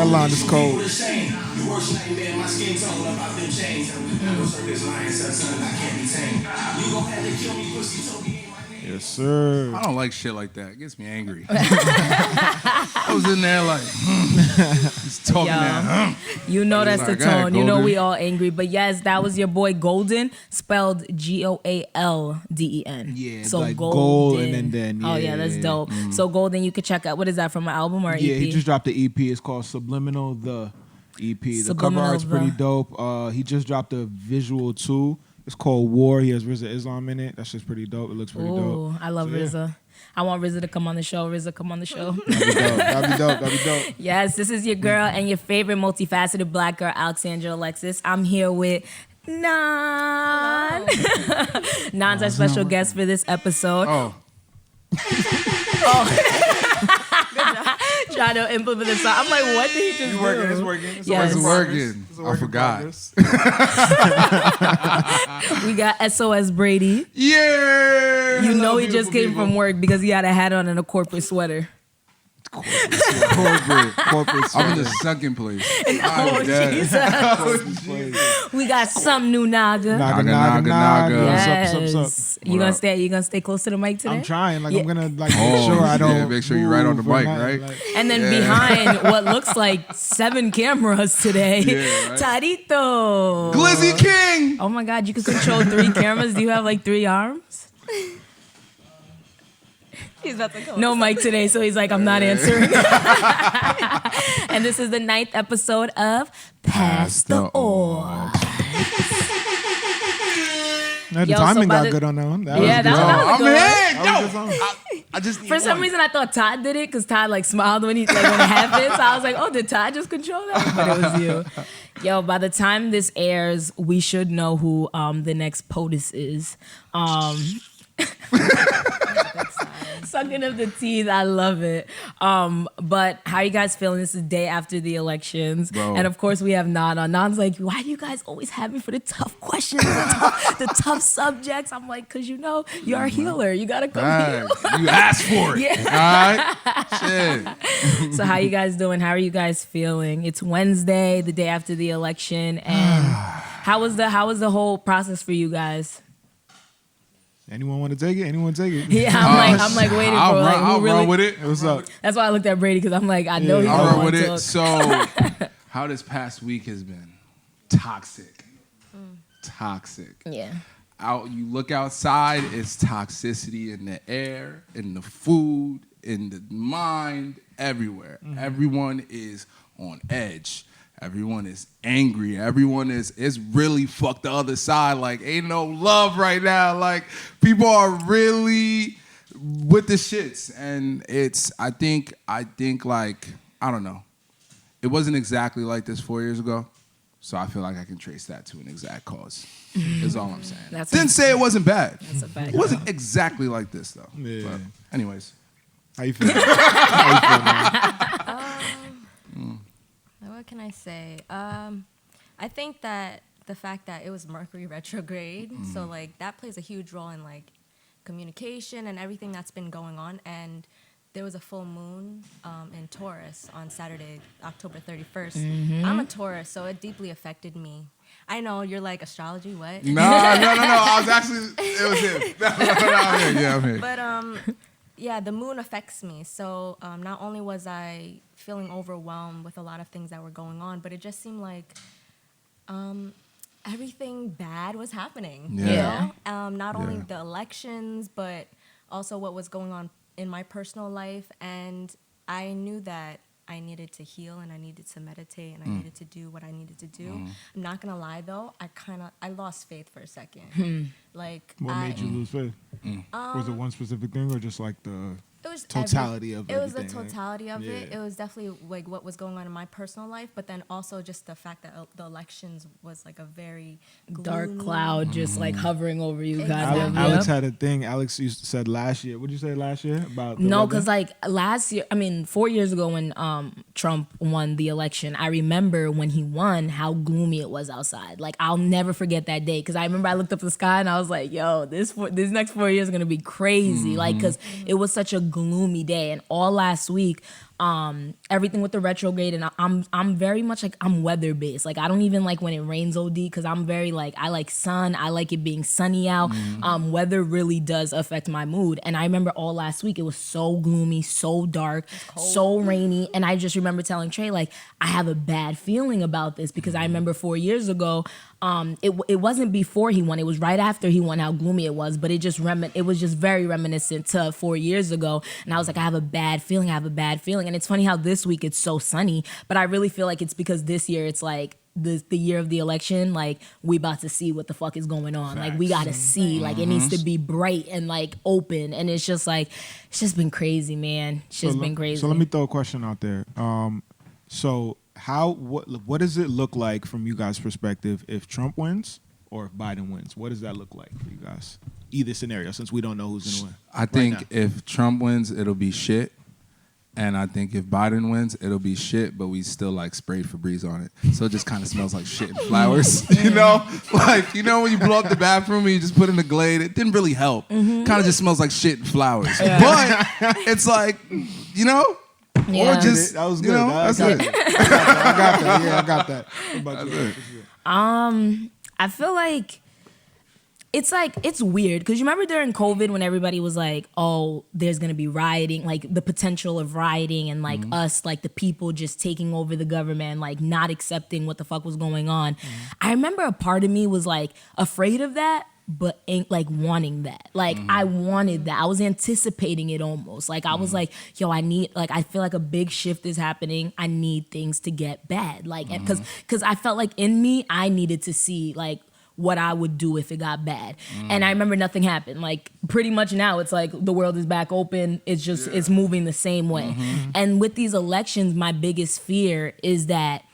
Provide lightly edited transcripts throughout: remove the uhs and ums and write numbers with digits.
line is cold. Yes, sir. I don't like shit like that. It gets me angry. I was in there like, just talking that. You know that's the Go ahead, tone. You know Golden. we all angry. But yes, that was your boy Golden, spelled Golden. Yeah, so like Golden. gold and then, oh yeah, that's dope. So Golden, you could check out. What is that, from an album or an EP? Yeah, he just dropped the EP. It's called Subliminal the EP. The cover art's pretty dope. He just dropped a visual too. It's called War. He has RZA Islam in it. That's just pretty dope. It looks pretty dope. I love RZA. I want RZA to come on the show. RZA, come on the show. That'd be dope. Yes, this is your girl and your favorite multifaceted black girl, Alexandra Alexis. I'm here with Ngan. Ngan's our special guest for this episode. Oh. Trying to implement the song. I'm like, what did he just do? It's working. Yes. It's working. I forgot. We got SOS Brady. Yeah. You know he just came from work because he had a hat on and a corporate sweater. Corporate. I'm in the second place. Oh, Jesus. We got some new Naga. Naga. Yes. What's up? You gonna stay close to the mic today? I'm trying. Like, I'm gonna make sure I don't. Yeah, make sure you're right on the mic, right? And then behind what looks like 7 cameras today, right. Tarito. Glizzy King. Oh my God, you can control 3 cameras. Do you have like 3 arms? He's about to go. No mic today, so he's like, I'm not answering. And this is the 9th episode of Pass the Orb. The timing got good on that one. That was I just for some reason I thought Todd did it because Todd like smiled when when it happened. So I was like, oh, did Todd just control that? But it was you. Yo, by the time this airs, we should know who the next POTUS is. Sucking of the teeth, I love it. But how you guys feeling? This is the day after the elections. Bro. And of course we have Nan on. Nan's like, why do you guys always have me for the tough questions, the tough subjects? I'm like, because you're a healer. You gotta come heal. You asked for it. Yeah. All right? Shit. So how you guys doing? How are you guys feeling? It's Wednesday, the day after the election. And how was the whole process for you guys? Anyone want to take it? Yeah, I'm like waiting for I'll really run with it. What's up? That's why I looked at Brady because I'm like, I know he's I'll gonna run with want it. to. So, how this past week has been toxic. Toxic. Yeah. You look outside, it's toxicity in the air, in the food, in the mind, everywhere. Everyone is on edge. Everyone is angry. Everyone is really fucked the other side. Like, ain't no love right now. Like, people are really with the shits. And I think like, I don't know. It wasn't exactly like this 4 years ago. So I feel like I can trace that to an exact cause. Is all I'm saying. Didn't say it wasn't bad. That's a fact. It wasn't exactly like this, though. Yeah. But anyways. How you feeling? What can I say? I think that the fact that it was Mercury Retrograde, so like that plays a huge role in like communication and everything that's been going on. And there was a full moon in Taurus on Saturday, October 31st. I'm a Taurus, so it deeply affected me. I know you're like, astrology, what? No. I was actually, it was him. No, I'm here. Yeah, I'm here. But yeah, the moon affects me. So not only was I feeling overwhelmed with a lot of things that were going on, but it just seemed like everything bad was happening. Yeah. You know? Not only the elections, but also what was going on in my personal life. And I knew that I needed to heal and I needed to meditate and I needed to do what I needed to do. I'm not gonna lie though, I lost faith for a second. Like, What made you lose faith? Was it one specific thing or just like the totality of it? It was the everything, totality of it. Yeah. It was definitely like what was going on in my personal life, but then also just the fact that the elections was like a very Dark gloomy, cloud just like hovering over you guys. Exactly. Alex had a thing. Alex said last year. What did you say last year about? No, because like last year, 4 years ago when Trump won the election, I remember when he won how gloomy it was outside. Like, I'll never forget that day because I remember I looked up the sky and I was like, yo, this next 4 years is going to be crazy. Like, because it was such a gloomy day. And all last week, everything with the retrograde, and I'm very much like I'm weather based. Like I don't even like when it rains OD because I'm very like I like sun. I like it being sunny out. Weather really does affect my mood. And I remember all last week it was so gloomy, so dark, so rainy, and I just remember telling Trey like I have a bad feeling about this because I remember 4 years ago. It wasn't before he won. It was right after he won. How gloomy it was, but it was just very reminiscent to 4 years ago. And I was like, I have a bad feeling. And it's funny how this week it's so sunny, but I really feel like it's because this year it's like the year of the election. Like we about to see what the fuck is going on. Facts. Like we got to see. Like it needs to be bright and like open. And it's just like it's just been crazy, man. It's just been crazy. So let me throw a question out there. What does it look like from you guys' perspective if Trump wins or if Biden wins? What does that look like for you guys? Either scenario, since we don't know who's gonna win. I think if Trump wins, it'll be shit. And I think if Biden wins, it'll be shit, but we still like sprayed Febreze on it. So it just kind of smells like shit and flowers. You know? Like, you know when you blow up the bathroom and you just put in the Glade? It didn't really help. Kind of just smells like shit and flowers. Yeah. But it's like, you know? Yeah. Or just, that was good. You know, that's it. I got that. Yeah, I got that. What about you? I feel like it's weird because you remember during COVID when everybody was like, oh, there's gonna be rioting, like the potential of rioting and like us, like the people just taking over the government, like not accepting what the fuck was going on. I remember a part of me was like afraid of that, but ain't like wanting that. Like I wanted that. I was anticipating it almost. Like I was like, yo, I feel like a big shift is happening. I need things to get bad. Like, because I felt like in me, I needed to see like what I would do if it got bad. And I remember nothing happened. Like pretty much now it's like the world is back open. It's just, it's moving the same way. And with these elections, my biggest fear is that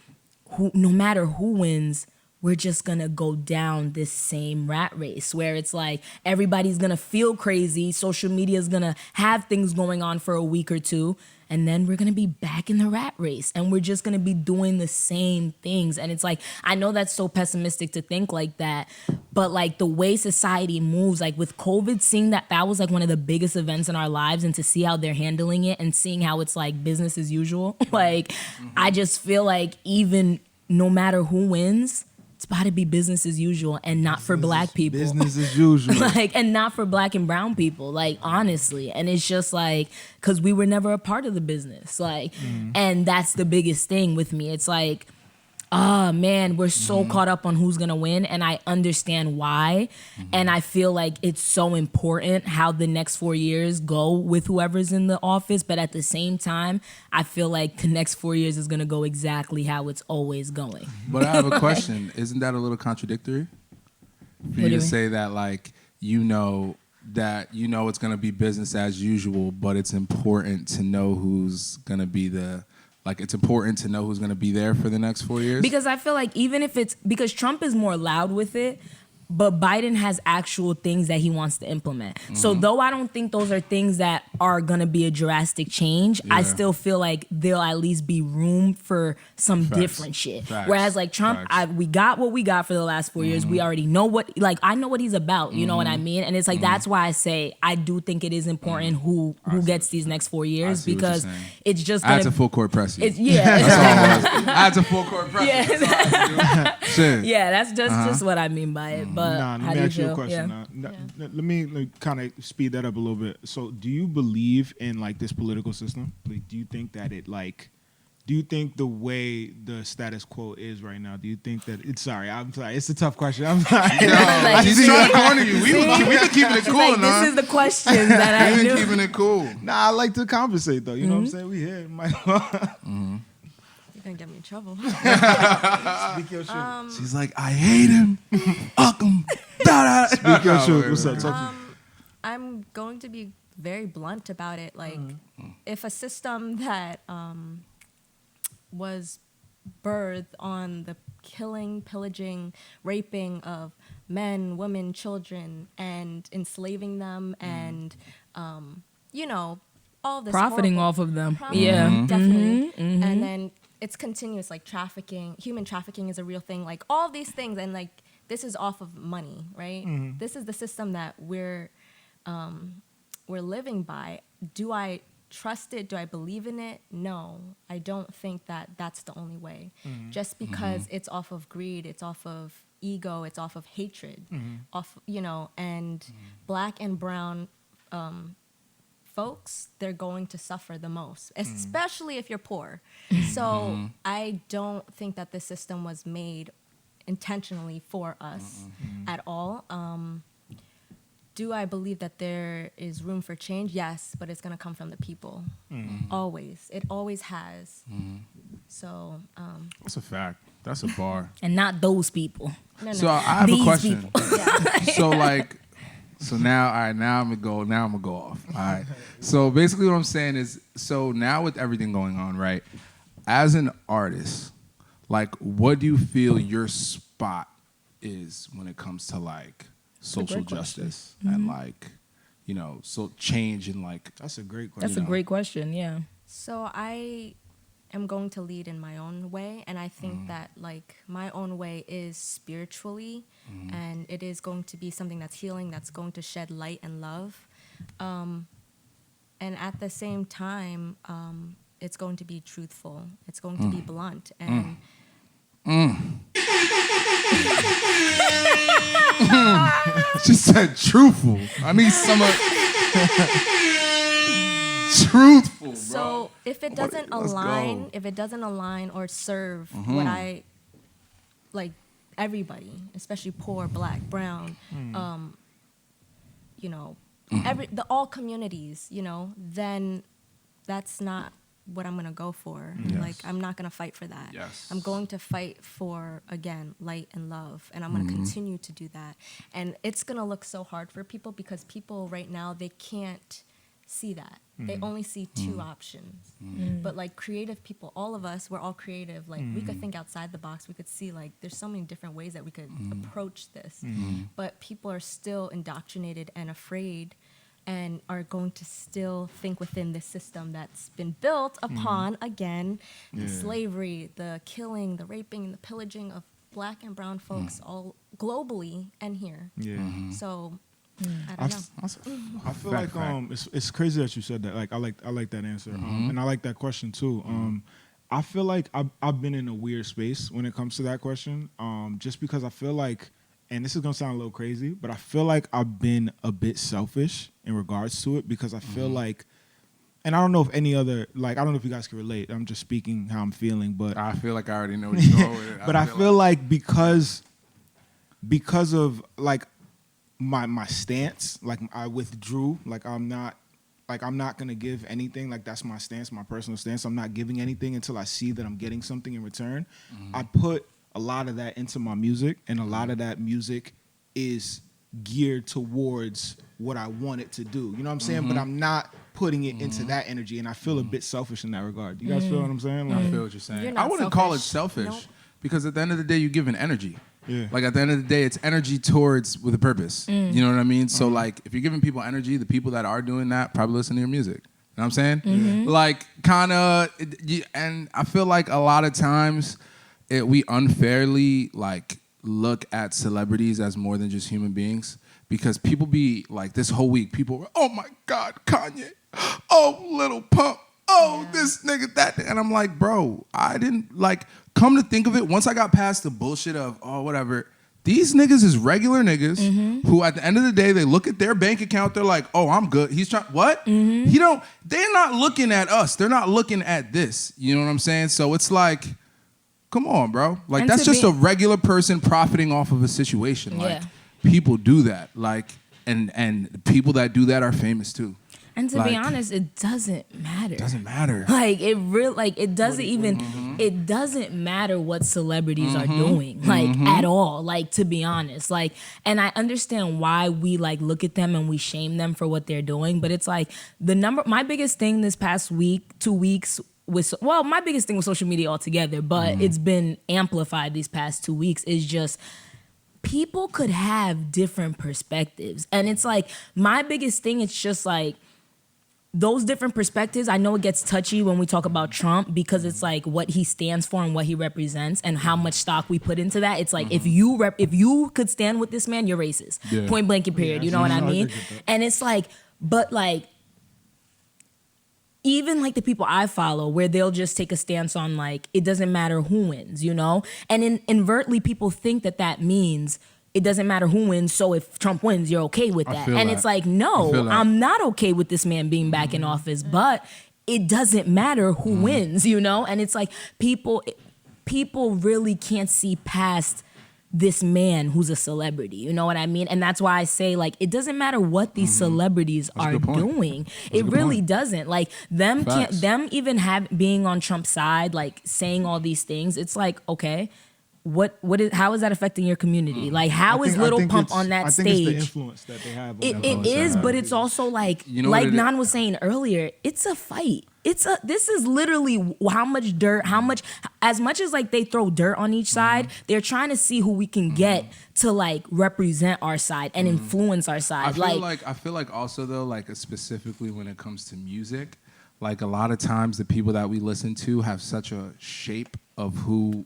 no matter who wins, we're just gonna go down this same rat race where it's like everybody's gonna feel crazy. Social media is gonna have things going on for a week or two, and then we're gonna be back in the rat race and we're just gonna be doing the same things. And it's like, I know that's so pessimistic to think like that, but like the way society moves, like with COVID, seeing that was like one of the biggest events in our lives, and to see how they're handling it and seeing how it's like business as usual. Like, I just feel like even no matter who wins, it's about to be business as usual, and not for black people. Business as usual. Like, and not for black and brown people, like, honestly. And it's just like, because we were never a part of the business. Like, and that's the biggest thing with me. It's like, oh man, we're so caught up on who's gonna win, and I understand why. And I feel like it's so important how the next 4 years go with whoever's in the office. But at the same time, I feel like the next 4 years is gonna go exactly how it's always going. But I have a question. Isn't that a little contradictory? For you to say that, like, you know it's gonna be business as usual, but it's important to know who's gonna be it's important to know who's going to be there for the next 4 years? Because I feel like even if because Trump is more loud with it, but Biden has actual things that he wants to implement. So though I don't think those are things that are going to be a drastic change, I still feel like there'll at least be room for some different shit. Whereas like Trump, we got what we got for the last 4 years. We already know I know what he's about, you know what I mean? And it's like, that's why I say I do think it is important who gets these next 4 years, because it's just going to... That's a full court press. Yeah. That's a full court press. Yeah, that's just what I mean by it. But let me ask you a question. Let me kind of speed that up a little bit. So, do you believe in like this political system? Like, do you think that do you think the way the status quo is right now, do you think that I'm sorry, it's a tough question. I'm sorry. She's trying to corner you. We've been keeping it cool, like, this is the questions that I We've do. been keeping it cool. Nah, I like to compensate though. You know what I'm saying? We here. You're gonna get me in trouble. Speak your shit. She's like, I hate him. Fuck him. Speak your shit. What's up? Talk to me. I'm going to be very blunt about it. Like, if a system that was birthed on the killing, pillaging, raping of men, women, children, and enslaving them, and all this Profiting off of them. Definitely. And then it's continuous, like human trafficking is a real thing, like all these things, and like this is off of money, right? This is the system that we're living by. Do I trust it? Do I believe in it? No, I don't think that that's the only way. Just because it's off of greed, it's off of ego, it's off of hatred, and black and brown folks, they're going to suffer the most, especially if you're poor. So I don't think that this system was made intentionally for us at all. Do I believe that there is room for change? Yes, but it's going to come from the people. Always. It always has. So. That's a fact. That's a bar. And not those people. No. So I have a These question. people. So now, all right, now I'm gonna go off. All right. So basically what I'm saying is, so now with everything going on, right? As an artist, like, what do you feel your spot is when it comes to like social justice and like, so change and like. That's a great question. That's a great question, yeah. So I am going to lead in my own way, and I think that like my own way is spiritually, and it is going to be something that's healing, that's going to shed light and love, and at the same time, it's going to be truthful. It's going to be blunt and. She said truthful. I need some truthful, bro. So if it doesn't align or serve what I like, everybody, especially poor, black, brown, all communities, then that's not what I'm gonna go for. Yes. Like, I'm not gonna fight for that. Yes. I'm going to fight for, again, light and love, and I'm gonna continue to do that. And it's gonna look so hard for people because people right now, they can't see that. They only see two options. But like creative people, all of us, we're all creative. Like we could think outside the box. We could see like there's so many different ways that we could approach this. But people are still indoctrinated and afraid, and are going to still think within this system that's been built upon, again, the slavery, the killing, the raping, and the pillaging of black and brown folks all globally and here. Yeah. So I don't know. I feel like it's crazy that you said that. Like I like that answer, and I like that question too. I feel like I've been in a weird space when it comes to that question, just because I feel like, and this is gonna sound a little crazy, but I feel like I've been a bit selfish in regards to it, because I feel like, and I don't know if any other, like, I don't know if you guys can relate. I'm just speaking how I'm feeling, but I feel like I already know what you're going with. But I feel like because of like my stance, like I withdrew, like I'm not gonna give anything. Like that's my stance, my personal stance. I'm not giving anything until I see that I'm getting something in return. I put a lot of that into my music, and a lot of that music is geared towards what I want it to do. You know what I'm saying? But I'm not putting it into that energy, and I feel a bit selfish in that regard. You guys feel what I'm saying? Like, I feel what you're saying. You're not I wouldn't call it selfish. selfish, Nope. because at the end of the day, you're giving energy. Yeah. Like at the end of the day, it's energy with a purpose. You know what I mean? So like, if you're giving people energy, the people that are doing that probably listen to your music. You know what I'm saying? Like kind of, and I feel like a lot of times we unfairly like look at celebrities as more than just human beings, because people be like, this whole week, people were, oh my God, Kanye, oh Little Pump, oh this nigga, that, and I'm like, bro, I didn't like. Come to think of it, once I got past the bullshit of, oh, whatever, these niggas is regular niggas who at the end of the day, they look at their bank account, they're like, oh, I'm good. He's trying, what? They're not looking at us. They're not looking at this. You know what I'm saying? So it's like, come on, bro. Like, and that's just a regular person profiting off of a situation. Like, people do that. Like, and people that do that are famous too. And to be honest, it doesn't matter. It doesn't matter. Like it doesn't even it doesn't matter what celebrities are doing, like at all. Like, to be honest, like, and I understand why we like look at them and we shame them for what they're doing, but it's like my biggest thing this past week, 2 weeks my biggest thing with social media altogether, but it's been amplified these past 2 weeks, is just people could have different perspectives. And it's like, my biggest thing, it's just like, those different perspectives, I know it gets touchy when we talk about Trump, because it's like what he stands for and what he represents and how much stock we put into that. It's like, if you could stand with this man, you're racist. Yeah. Point blank and period. You know what I mean? And it's like, but like, even like the people I follow, where they'll just take a stance on like, it doesn't matter who wins, you know? And inadvertently, people think that means it doesn't matter who wins, so if Trump wins, you're okay with that. And it's like, no, I'm not okay with this man being back in office, but it doesn't matter who wins, you know? And it's like, people really can't see past this man who's a celebrity, you know what I mean? And that's why I say, like, it doesn't matter what these celebrities are doing. It really doesn't. Like, them even being on Trump's side, like saying all these things, it's like, okay, how is that affecting your community? Like, how is Little Pump on that stage? I think it's the influence that they have. It is, but it's also like, like Ngan was saying earlier, it's a fight. This is literally as much as like they throw dirt on each side, they're trying to see who we can get to like represent our side and influence our side. I feel like also though, like specifically when it comes to music, like a lot of times the people that we listen to have such a shape of who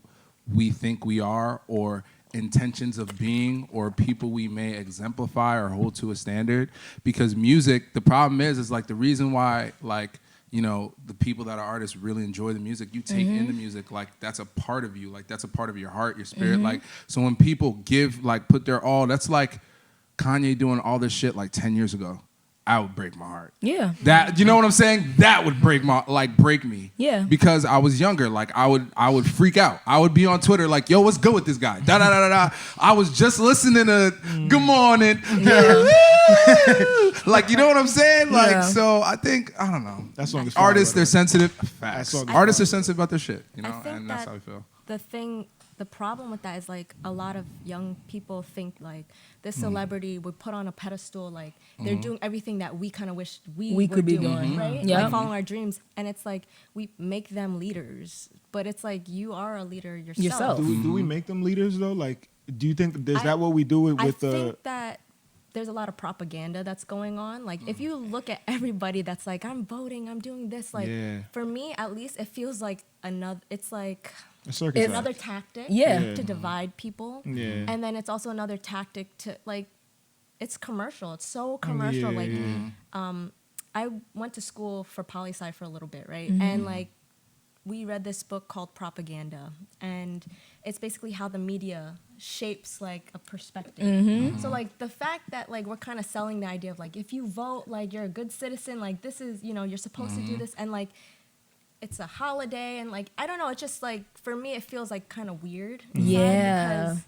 we think we are, or intentions of being, or people we may exemplify or hold to a standard. Because music, the problem is like the reason why, like, you know, the people that are artists really enjoy the music, you take in the music, like that's a part of you, like that's a part of your heart, your spirit. Like, so when people put their all, that's like Kanye doing all this shit like 10 years ago. I would break my heart. Yeah. That, you know what I'm saying? That would break me. Yeah. Because I was younger. Like I would freak out. I would be on Twitter like, yo, what's good with this guy? Da da da da da. I was just listening to Good Morning. Yeah. Like, you know what I'm saying? Like, so I think, I don't know. That song is artists, fire, they're sensitive. Facts. Artists are sensitive about their shit, you know, and that's how I feel. The problem with that is like a lot of young people think like this celebrity would put on a pedestal, like they're doing everything that we kind of wish we could be doing, right? Yeah. Like following our dreams, and it's like we make them leaders, but it's like you are a leader yourself. Do we make them leaders though? Like, do you think is that what we do with I think that there's a lot of propaganda that's going on. Like if you look at everybody that's like, I'm voting, I'm doing this, like for me at least, it feels like it's like it's another tactic to divide people. Yeah. And then it's also another tactic to like, it's commercial. It's so commercial. I went to school for poli-sci for a little bit, right? And like, we read this book called Propaganda, and it's basically how the media shapes like a perspective. So like the fact that like we're kind of selling the idea of like, if you vote, like you're a good citizen, like this is, you know, you're supposed to do this, and like it's a holiday, and like I don't know, it's just like for me it feels like kind of weird. Because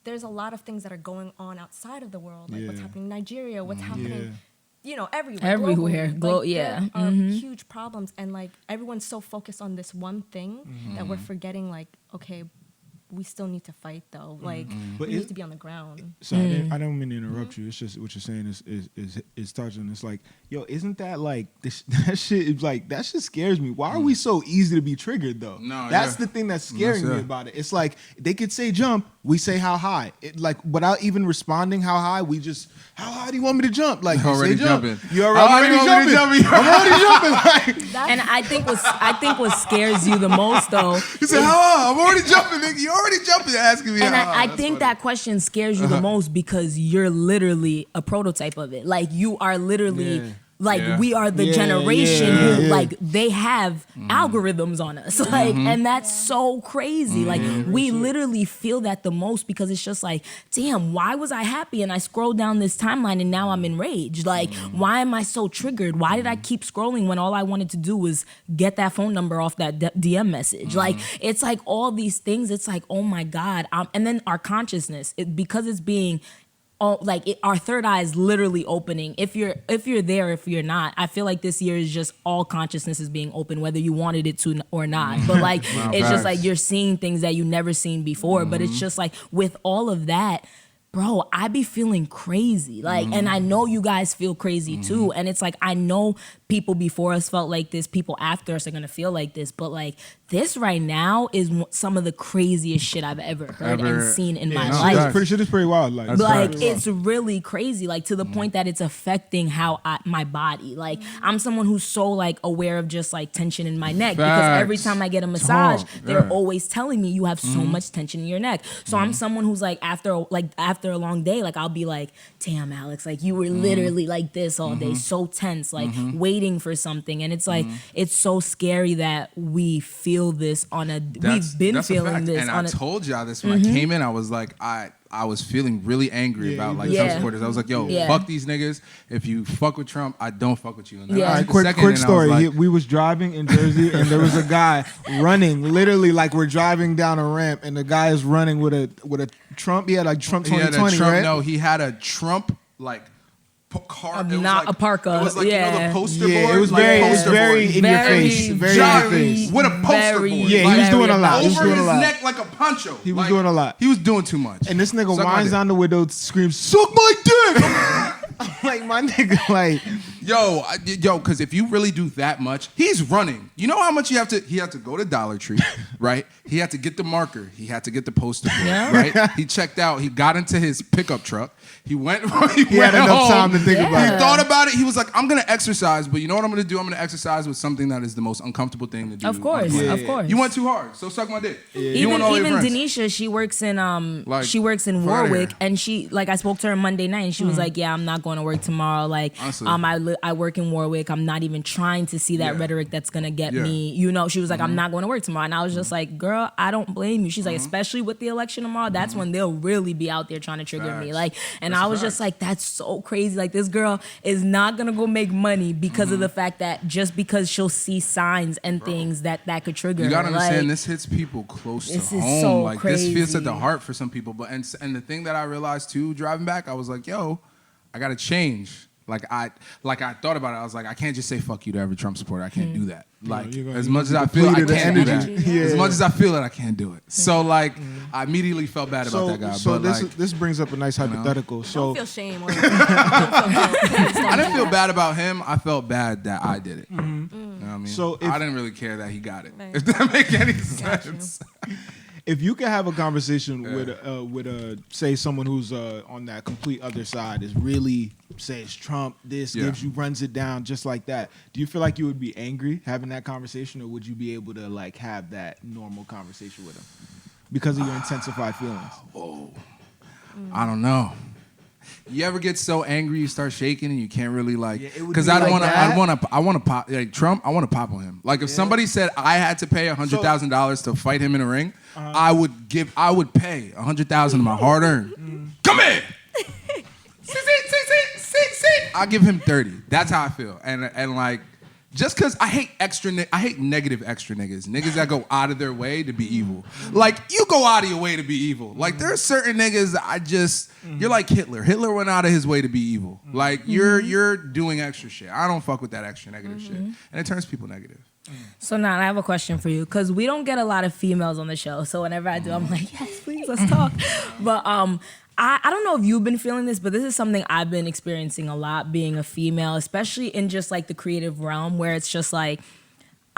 there's a lot of things that are going on outside of the world, like what's happening in Nigeria, what's happening, you know, everywhere. There are huge problems, and like everyone's so focused on this one thing that we're forgetting like, okay, we still need to fight though. Like we need to be on the ground. Sorry, I don't mean to interrupt you. It's just what you're saying is touching. It's like, yo, isn't that like that shit is like that shit scares me. Why are we so easy to be triggered though? No, that's the thing that's scaring me about it. It's like they could say jump, we say how high. It, like without even responding how high, we just how high do you want me to jump? Like you're already jumping. You're already jumping. I'm already jumping. And I think what scares you the most though. You said how high? I'm already jumping, nigga. You already jumping, asking me. And I think that question scares you the most because you're literally a prototype of it. Like you are literally like we are the generation who like they have algorithms on us. Like and that's so crazy. Like we literally feel that the most because it's just like, damn, why was I happy and I scrolled down this timeline and now I'm enraged? Like why am I so triggered? Why did I keep scrolling when all I wanted to do was get that phone number off that DM message? Like it's like all these things. It's like, oh my God. And then our consciousness, because it's being our third eye is literally opening. If you're there, if you're not, I feel like this year is just all consciousness is being open, whether you wanted it to or not. But like, it's just like you're seeing things that you never seen before. But it's just like with all of that, bro, I be feeling crazy. Like, and I know you guys feel crazy too. And it's like, I know people before us felt like this, people after us are gonna feel like this. But like this right now is some of the craziest shit I've ever heard and seen in my life. Shit is pretty wild. Like it's really crazy. Like to the point that it's affecting how my body. Like I'm someone who's so like aware of just like tension in my neck because every time I get a massage, they're always telling me you have so much tension in your neck. So I'm someone who's like after after a long day, like I'll be like, damn, Alex, like you were literally like this all day, so tense, like waiting for something. And it's like, it's so scary that we feel this on we've been feeling this. And on I told y'all this when I came in. I was like, I was feeling really angry about like Trump supporters. I was like, yo, fuck these niggas. If you fuck with Trump, I don't fuck with you. And then All right, quick story. We was driving in Jersey and there was a guy running, literally like we're driving down a ramp and the guy is running with a Trump. He had like Trump 2020, right? No, he had a Trump like car. Not a parka. It was like, you know, the poster board? It was like very in your face. Very in your face. With a poster board. Yeah, he was doing a lot. Over his neck like a poncho. He was doing a lot. He was doing too much. And this nigga whines down the window, screams, "Suck my dick!" I'm like, my nigga, like... Yo, because if you really do that much, he's running. You know how much he had to go to Dollar Tree, right? He had to get the marker. He had to get the poster board, right? He checked out. He got into his pickup truck. He went He had enough time to think about it. He thought about it. He was like, I'm going to exercise, but you know what I'm going to do? I'm going to exercise with something that is the most uncomfortable thing to do. Of course, of course. You went too hard, so suck my dick. Yeah. Even Denisha, she works in Warwick, and she, like, I spoke to her Monday night, and she was like, yeah, I'm not going to work tomorrow. Like, honestly, I work in Warwick. I'm not even trying to see that rhetoric that's going to get me. You know, she was like, I'm not going to work tomorrow. And I was just like, girl, I don't blame you. She's like, especially with the election tomorrow, that's when they'll really be out there trying to trigger me. Like, and I was just like, that's so crazy. Like, this girl is not going to go make money because of the fact that just because she'll see signs and things that could trigger her. You got to understand, like, this hits people close to home. Is so like, crazy. this feels at the heart for some people. But and the thing that I realized, too, driving back, I was like, yo, I got to change. Like I thought about it. I was like, I can't just say fuck you to every Trump supporter. I can't do that. Like, as much as I feel, I can't do that. As much as I feel it, I can't do it. So like, I immediately felt bad about that guy. So but this brings up a nice hypothetical. So don't feel shame. I didn't feel bad about him. I felt bad that I did it. You know what I mean? So I didn't really care that he got it. If that makes any sense. If you could have a conversation with say someone who's on that complete other side, is really says Trump this, runs it down just like that, do you feel like you would be angry having that conversation, or would you be able to like have that normal conversation with him because of your intensified feelings? Whoa, I don't know. You ever get so angry you start shaking and you can't really like? Because I want to pop like Trump. I want to pop on him. Like if somebody said I had to pay $100,000 to fight him in a ring, I would pay $100,000 of my hard earned. Come here. I'll give him 30. That's how I feel. And like, just because I hate negative extra niggas that go out of their way to be evil. Like, you go out of your way to be evil. Like, there are certain niggas you're like Hitler. Hitler went out of his way to be evil. Like, you're doing extra shit. I don't fuck with that extra negative shit. And it turns people negative. So now I have a question for you, because we don't get a lot of females on the show. So whenever I do, I'm like, yes, please, let's talk. But I don't know if you've been feeling this, but this is something I've been experiencing a lot, being a female, especially in just like the creative realm, where it's just like,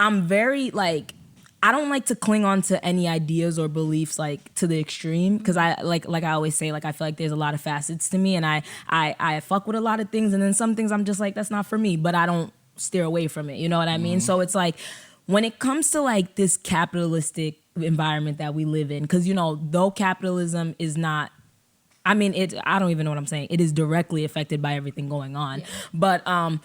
I'm very like, I don't like to cling on to any ideas or beliefs like to the extreme, because I like I always say, like I feel like there's a lot of facets to me, and I fuck with a lot of things, and then some things I'm just like, that's not for me, but I don't steer away from it. You know what I mean? So it's like, when it comes to like this capitalistic environment that we live in, because, you know, though capitalism is not, I mean, I don't even know what I'm saying. It is directly affected by everything going on. Yeah. But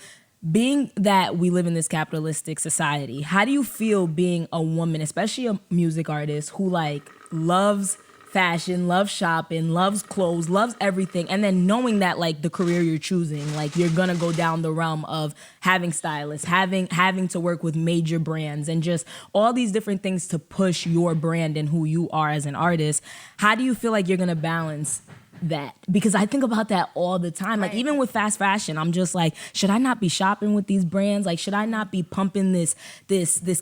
being that we live in this capitalistic society, how do you feel being a woman, especially a music artist who like loves fashion, loves shopping, loves clothes, loves everything, and then knowing that like the career you're choosing, like you're gonna go down the realm of having stylists, having to work with major brands, and just all these different things to push your brand and who you are as an artist. How do you feel like you're gonna balance that? Because I think about that all the time. Like, even with fast fashion, I'm just like, should I not be shopping with these brands? Like, should I not be pumping this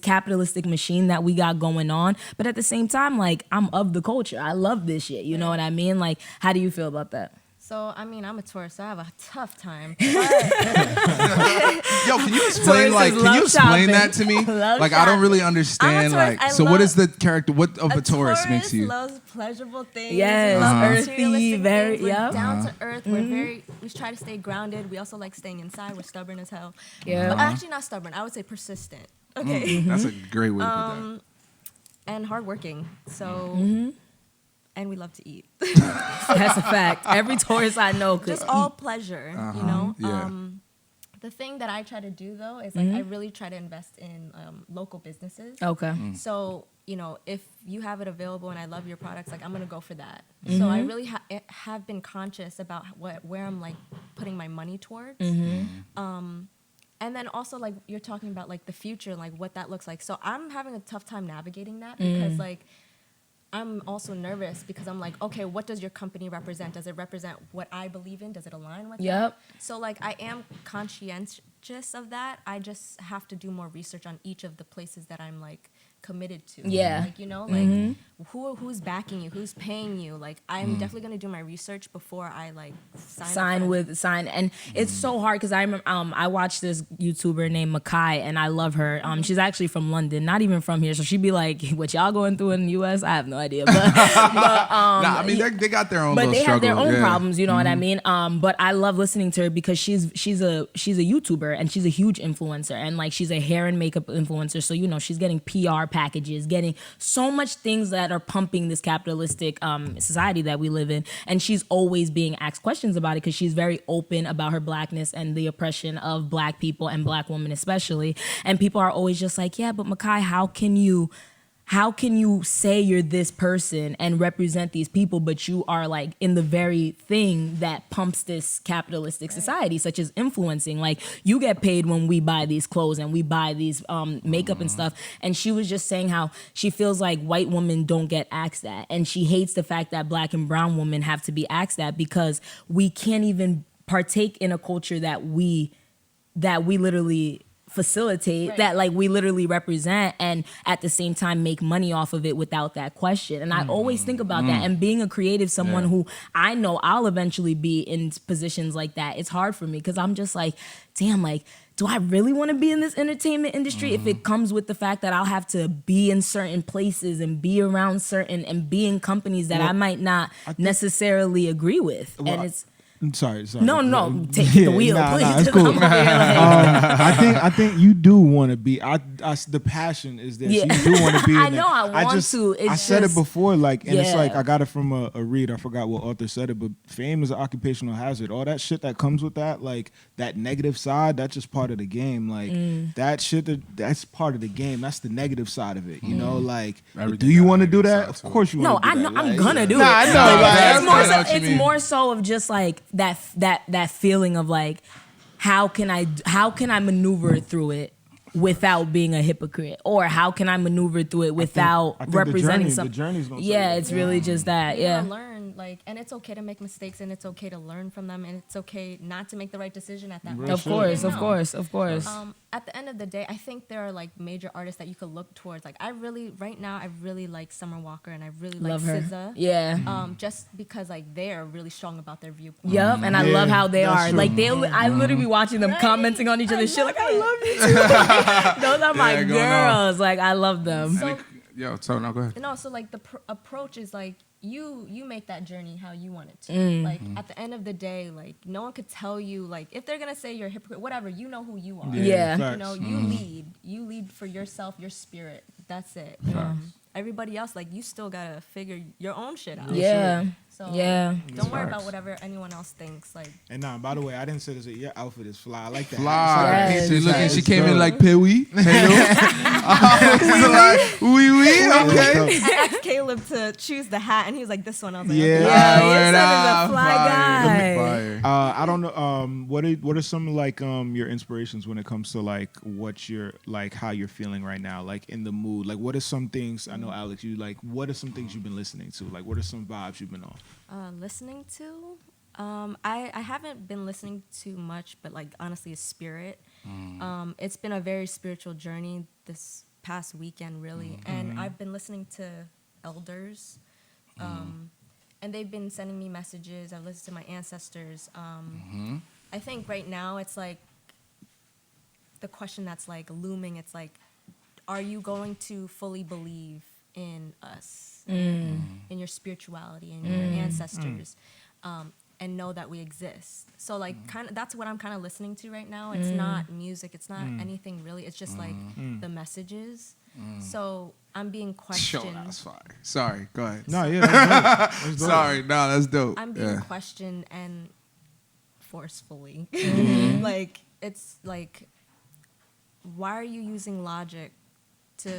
capitalistic machine that we got going on? But at the same time, like, I'm of the culture. I love this shit. You know what I mean? Like, how do you feel about that? So, I mean, I'm a tourist, so I have a tough time. Yo, can you explain that to me? Like, I don't really understand. Like, so what is the character? What of a tourist makes you? Loves pleasurable things. Yes, earthy, very down to earth. We try to stay grounded. We also like staying inside. We're stubborn as hell. Yeah, but actually not stubborn. I would say persistent. Okay, that's a great way to put that. And hardworking. So. and we love to eat. That's a fact. Every tourist I know could Just all pleasure, you know. Yeah. The thing that I try to do though is like I really try to invest in local businesses. Okay. So you know, if you have it available and I love your products, like I'm gonna go for that. So I really have been conscious about where I'm like putting my money towards. And then also like you're talking about like the future, like what that looks like. So I'm having a tough time navigating that because like I'm also nervous because I'm like, okay, what does your company represent? Does it represent what I believe in? Does it align with that? So like I am conscientious of that. I just have to do more research on each of the places that I'm like committed to. Like, you know, like who's backing you, who's paying you. Like I'm definitely gonna do my research before I like sign. And it's so hard because I remember I watched this YouTuber named Makai and I love her. She's actually from London, not even from here. So she'd be like, what y'all going through in the US? I have no idea. But I mean they got their own but little they have their struggle. own problems, you know what I mean? But I love listening to her because she's a YouTuber and she's a huge influencer and like she's a hair and makeup influencer. So you know she's getting PR packages, getting so much things that are pumping this capitalistic society that we live in. And she's always being asked questions about it because she's very open about her blackness and the oppression of black people and black women especially. And people are always just like, yeah, but Makai, how can you say you're this person and represent these people, but you are like in the very thing that pumps this capitalistic society, such as influencing? Like you get paid when we buy these clothes and we buy these makeup and stuff. And she was just saying how she feels like white women don't get asked that. And she hates the fact that black and brown women have to be asked that because we can't even partake in a culture that we literally facilitate, that like we literally represent, and at the same time make money off of it without that question. And I always think about that, and being a creative, someone who I know I'll eventually be in positions like that, it's hard for me because I'm just like, damn, like, do I really want to be in this entertainment industry if it comes with the fact that I'll have to be in certain places and be around certain and be in companies that I might not necessarily agree with? And it's I'm sorry. No, take the wheel, please. It's cool. I'm over here like, I think you do want to be. The passion is there. Yeah. So you do want to be. I know I want to. It's I said just- it before, like, and it's Yeah. like I got it from a read. I forgot what author said it, but fame is an occupational hazard. All that shit that comes with that, like that negative side, that's just part of the game. Like that shit, that's part of the game. That's the negative side of it. You know, like, Everything do you got want to do negative that? side, Of too. course you no, want to do I know that. I'm Like, gonna do it. Nah, I know. But Like, it's more I know so. what you It's mean. more so of just like that feeling of like, how can I maneuver through it without being a hypocrite, or how can I maneuver through it without I think representing the something? journey's gonna Yeah, tell you. it's really just that. You're Yeah. gonna learn, like, and it's okay to make mistakes, and it's okay to learn from them, and it's okay not to make the right decision at that moment. Of course, You of know. course, of course. At the end of the day, I think there are like major artists that you could look towards. Like right now, I really like Summer Walker, and I really like Love her. SZA. Yeah. Just because like they are really strong about their viewpoint. Yup, and I Yeah, love how they that's are. true. Like I literally be watching them Right? commenting on each I other's shit. love Like I it. love you too. Those are my Yeah, going on. girls. Like I love them. So- Yo, so no, go ahead. No, so like the approach is like you make that journey how you want it to. Mm. Like at the end of the day, like no one could tell you, like if they're gonna say you're a hypocrite, whatever, you know who you are. Yeah. You know, you lead for yourself, your spirit. That's it. Everybody else, like you still gotta figure your own shit out. Yeah. So Yeah. don't worry about whatever anyone else thinks. Like And nah, by the way, I didn't say this. Your outfit is fly. I like that. Fly. Yes. She looking. She It's came in dope. like Pee-wee. Wee. Okay. I asked Caleb to choose the hat, and he was like, "This one." I was like, Yeah. okay. Yeah, Word your son up. is a fly guy. Fire. I don't know. What are some like your inspirations when it comes to like what you're like how you're feeling right now, like in the mood? Like what are some things? I know Alex, you like. What are some things you've been listening to? Like what are some vibes you've been on? Listening to, I haven't been listening to much, but like honestly, a spirit. It's been a very spiritual journey this past weekend, really, and I've been listening to elders, and they've been sending me messages. I've listened to my ancestors. I think right now it's like the question that's like looming. It's like, are you going to fully believe in us, in your spirituality, in your ancestors, and know that we exist? So like kind of that's what I'm kind of listening to right now. It's not music, it's not anything really. It's just like the messages. So I'm being Yo, questioned. that's fire. Sorry, go ahead. No, yeah, that's dope. That's dope. Sorry, no, that's dope. I'm being Yeah. questioned and forcefully. Mm-hmm. Like, it's like, why are you using logic to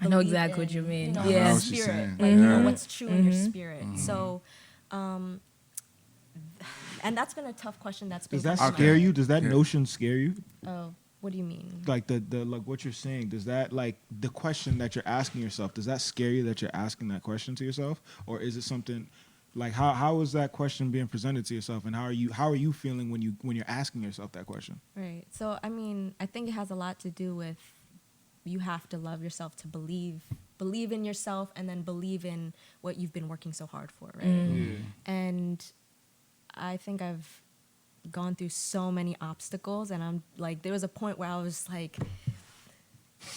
I know believe exactly what you in, mean. I know Yeah. what she's spirit, saying. like, you know, Yeah. what's true in your Mm-hmm. spirit. So, and that's been a tough question. That's been Does that coming to my scare head. you? Does that Yeah. notion scare you? Oh, what do you mean? Like the like what you're saying, does that like the question that you're asking yourself, does that scare you that you're asking that question to yourself? Or is it something like how is that question being presented to yourself, and how are you feeling when you're asking yourself that question? Right. So, I mean, I think it has a lot to do with you have to love yourself to believe in yourself, and then believe in what you've been working so hard for, right? Yeah. And I think I've gone through so many obstacles, and I'm like, there was a point where I was like,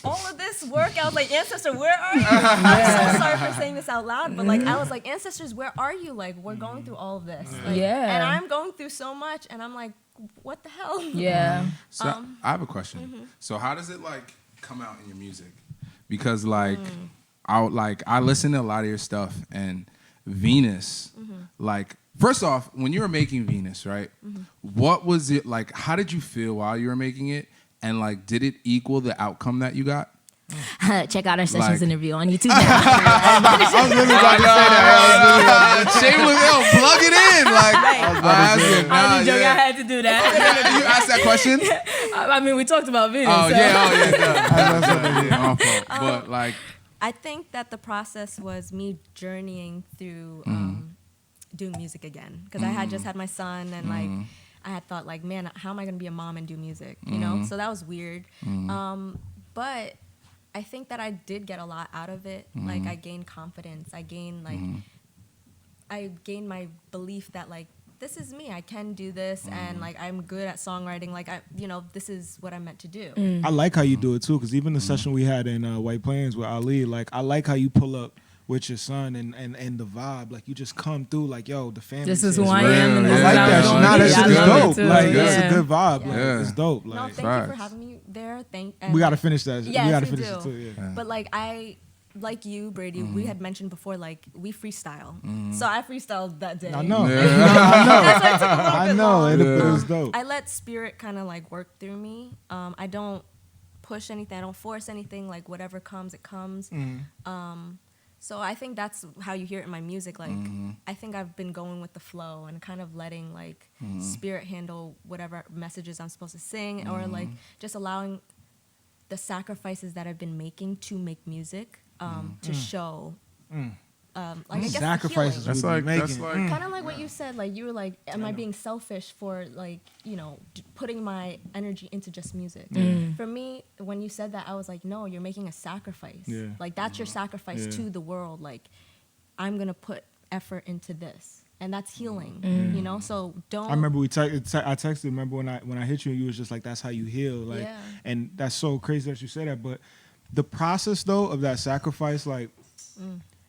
all of this work, I was like, ancestor, where are you? I'm so sorry for saying this out loud, but like, I was like, ancestors, where are you? Like, we're going through all of this. Like, Yeah. And I'm going through so much, and I'm like, what the hell? Yeah. So I have a question. So how does it like come out in your music? Because like I listen to a lot of your stuff, and Venus, like first off, when you were making Venus, right? What was it like? How did you feel while you were making it? And like, did it equal the outcome that you got? Check out our sessions Like- interview on YouTube now. I was really about to say that. Shameless, yo, plug it in. Like, I was joking, I had to do that. you asked that question? I mean, we talked about Venus. Oh so. yeah. My fault. But like, I think that the process was me journeying through doing music again, because I had just had my son, and like I had thought like, man, how am I gonna be a mom and do music, you know? So that was weird. But I think that I did get a lot out of it. Like I gained confidence. I gained my belief that like, this is me. I can do this, and like I'm good at songwriting. Like this is what I'm meant to do. I like how you do it too, because even the session we had in White Plains with Ali, like I like how you pull up with your son and the vibe, like you just come through like, yo, the family. This is shit who I real. am. And I this like is how that I'm shit. going Nah, to that be. shit I is love it dope. too. Like Yeah. it's a good vibe. Like Yeah. it's dope. No, Like thank you facts. for having me there. we gotta finish that. Yes, we gotta we finish do. it too. Yeah. But like like you, Brady, we had mentioned before, like we freestyle. So I freestyled that day. I know. That's why it took a little I bit know. long. It was dope. I let spirit kind of like work through me. I don't push anything. I don't force anything. Like whatever comes, it comes. So I think that's how you hear it in my music. Like I think I've been going with the flow and kind of letting like spirit handle whatever messages I'm supposed to sing, or like just allowing the sacrifices that I've been making to make music to show. Like I guess Sacrifices. That's we be like- that's making. like- kind of like what you said. Like you were like, am I being selfish for like putting my energy into just music? For me, when you said that, I was like, no, you're making a sacrifice. Yeah. Like that's your sacrifice Yeah. to the world. Like I'm gonna put effort into this, and that's healing. So don't. I remember I texted. Remember when I hit you, and you was just like, "That's how you heal." Like, Yeah. and that's so crazy that you say that. But the process though of that sacrifice, like,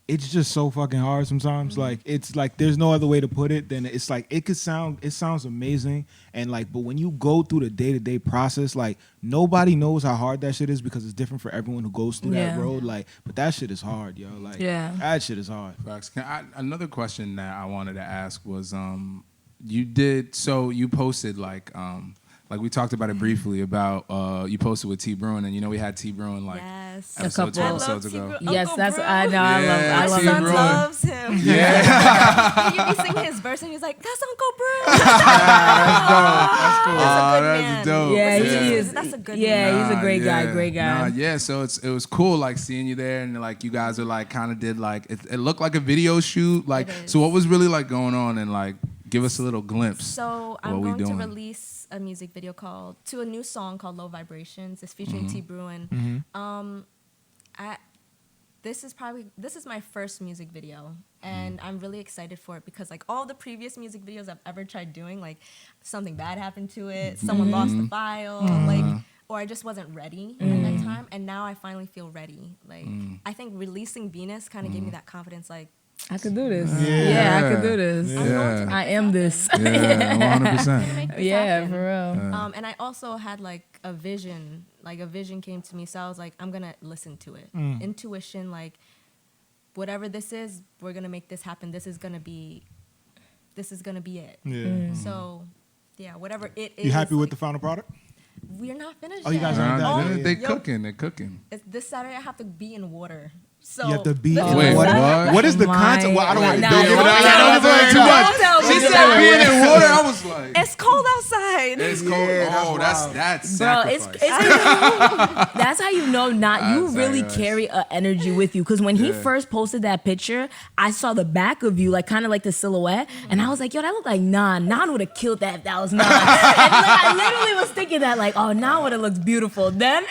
it's just so fucking hard sometimes. Like, it's like there's no other way to put it than it's like it sounds amazing, and like, but when you go through the day-to-day process, like nobody knows how hard that shit is, because it's different for everyone who goes through that Yeah. road. Like, but that shit is hard, yo. Like, Yeah. that shit is hard. facts. Another question that I wanted to ask was, you posted like we talked about it briefly about you posted with T Bruin, and we had T Bruin like Yes. episodes, couple- I episodes love ago. Uncle Yes, that's Bruce. I know. Yeah, I My love T. son Bruin. loves him. Yeah. You be singing his verse, and he's like, "That's Uncle Bruce." That's cool. That's a good that's man. dope. Yeah, Listen he to is. his- That's a good Yeah, man. he's a great guy. yeah. Great guy. Yeah, so it was cool like seeing you there, and like you guys are like kind of did like it looked like a video shoot. Like, It is. so what was really like going on, and like give us a little glimpse. So What I'm we going to doing? release a music video to a new song called Low Vibrations. It's featuring T Bruin. This is my first music video, and I'm really excited for it, because like all the previous music videos I've ever tried doing, like something bad happened to it, someone lost the file, like, or I just wasn't ready at that time, and now I finally feel ready. Like I think releasing Venus kind of gave me that confidence, like I could do this. Yeah. Yeah, I could do this. Yeah. I am this. Yeah, 100%. Make this Yeah, happen. for real. And I also had like a vision. Like a vision came to me, so I was like, I'm gonna listen to it. Intuition, like whatever this is, we're gonna make this happen. This is gonna be it. Yeah. So, yeah, whatever it is. You happy with like, the final product? We're not finished. Oh, you guys yet. aren't Nah, done. they Yo. cooking. They're cooking. This Saturday I have to be in water. So You have to be this in Wait, water. what? What is the My concept? Well, I don't want to God. don't Nah, give it don't away. tell Don't give it away me. too much. Don't tell me. She said being in water. I was like, It's cold outside. it's cold. Yeah, Oh, that's that's Bro, sacrifice. that's how you know not you That's really nice. carry a energy with you. Because when he Yeah. first posted that picture, I saw the back of you, like kind of like the silhouette, and I was like, yo, that looked like Ngan. Ngan would have killed that if that was Ngan. And like, I literally was thinking that, like, oh, Ngan would have looked beautiful. Then,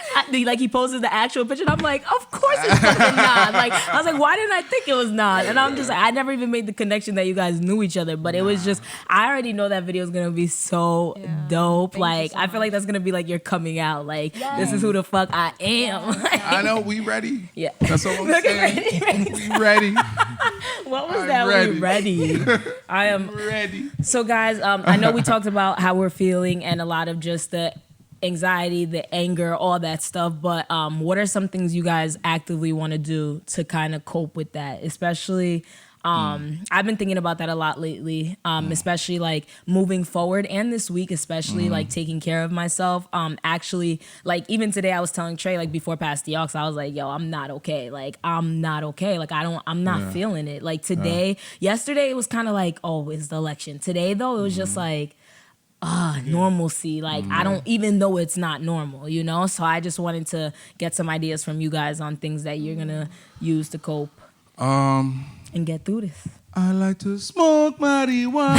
like, he posted the actual picture, and I'm like, of course it's fucking Ngan. Like, I was like, why didn't I think it was Ngan? And I'm just like, I never even made the connection that you guys knew each other, but it was just, I already know that video is gonna be so Yeah. dope. Thank you Like, so I feel like much. that's gonna be like your coming out. Like, this is who the fuck I am. Like, I know we ready. yeah. That's all I'm Look saying. at We ready. What was I'm that? ready. We ready. I am. Ready. So, guys, I know we talked about how we're feeling and a lot of just the anxiety, the anger, all that stuff. But what are some things you guys actively want to do to kind of cope with that? Especially, I've been thinking about that a lot lately, especially like moving forward and this week, especially like taking care of myself. Actually, like even today I was telling Trey, like before past the aux, I was like, yo, I'm not okay. Like, I'm not okay. Like, I'm not feeling it. Like today, yesterday it was kind of like, oh, it's the election. Today though, it was just like, normalcy. Like, I don't even know it's not normal, you know? So I just wanted to get some ideas from you guys on things that you're gonna use to cope and get through this. I like to smoke marijuana.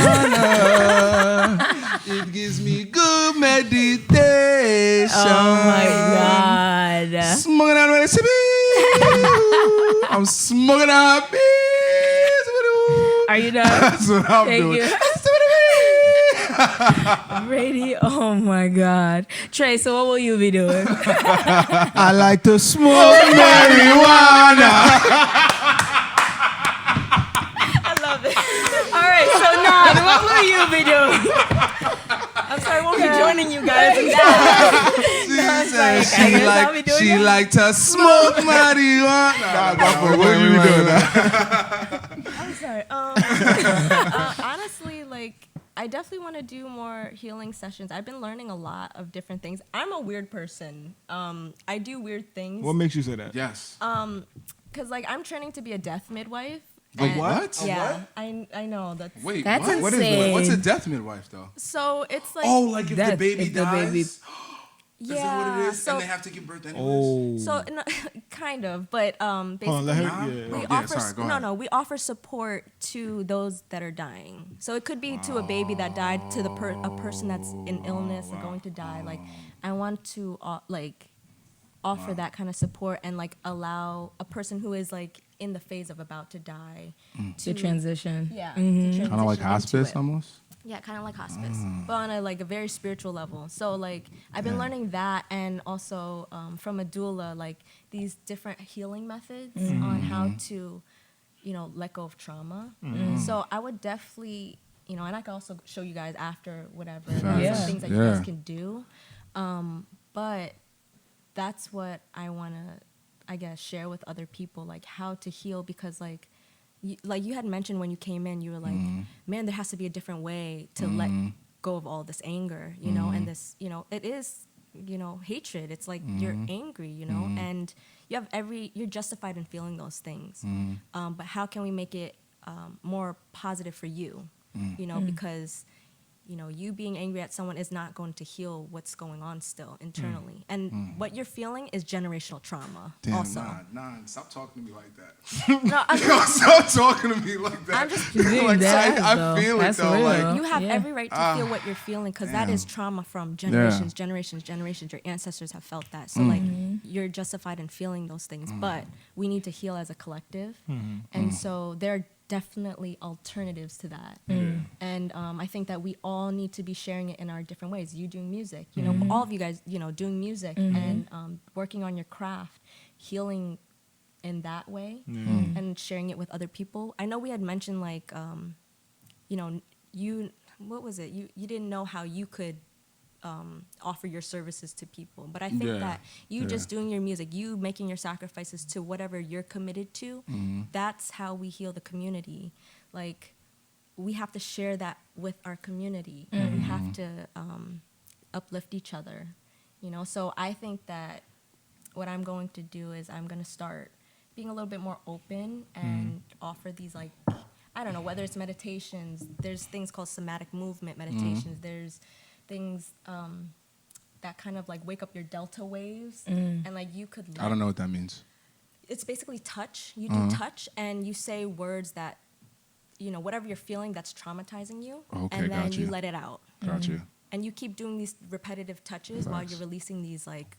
It gives me good meditation. Oh my God. Smoking out with a I'm smoking out bees. Are you done? That's what I'm Thank doing. you. Radio. Oh my God. Trey, so what will you be doing? I like to smoke marijuana. I love it. All right, so Ngan, what will you be doing? I'm sorry, I won't be joining you guys in that. She like to smoke marijuana. What are you doing? I'm sorry. Honestly, like, I definitely want to do more healing sessions. I've been learning a lot of different things. I'm a weird person. I do weird things. What makes you say that? Yes. Because, like, I'm training to be a death midwife. Wait, and- what? Yeah, I know. That's Wait, That's what? What is insane. that? What's a death midwife, though? So it's like, Oh, like if the That's- baby if the dies? baby- Is yeah. that what it is? So, And they have to give birth anyways? Oh. so no, kind of, but basically, Hold on, let her. Nah. Yeah. we yeah, offer sorry, go ahead. we offer support to those that are dying. So it could be to a baby that died, to a person that's in illness or going to die. Like, I want to offer that kind of support and like allow a person who is like in the phase of about to die To transition. yeah, Kind of like transition into hospice it. almost? Yeah, kind of like hospice, but on a like a very spiritual level. So like I've been learning that, and also from a doula, like these different healing methods on how to, let go of trauma. So I would definitely, and I can also show you guys after whatever some Yeah. things that you guys can do. But that's what I want to, I guess, share with other people, like how to heal, because like you had mentioned when you came in, you were like, man, there has to be a different way to let go of all this anger, and this, it is, hatred. It's like you're angry, and you're justified in feeling those things. But how can we make it more positive for you, because you being angry at someone is not going to heal what's going on still internally. And what you're feeling is generational trauma. Damn, also. nah, stop talking to me like that. No, I'm Yo, stop talking to me like that. I'm just Doing that, I though. feel That's it though. real. Like, you have Yeah. every right to feel what you're feeling, because that is trauma from generations. Your ancestors have felt that. So like you're justified in feeling those things, but we need to heal as a collective. And so there are definitely alternatives to that. And I think that we all need to be sharing it in our different ways. You doing music, all of you guys, doing music and working on your craft, healing in that way and sharing it with other people. I know we had mentioned like, what was it? You didn't know how you could offer your services to people. But I think that you just doing your music, you making your sacrifices to whatever you're committed to, that's how we heal the community. Like, we have to share that with our community. And we have to uplift each other, So I think that what I'm going to do is I'm going to start being a little bit more open and offer these, like, I don't know, whether it's meditations, there's things called somatic movement meditations, there's things that kind of like wake up your delta waves, and like you could I don't know what that means. It's basically touch. You do touch and you say words that, whatever you're feeling that's traumatizing you, and then you let it out. Got you. And you keep doing these repetitive touches while you're releasing these like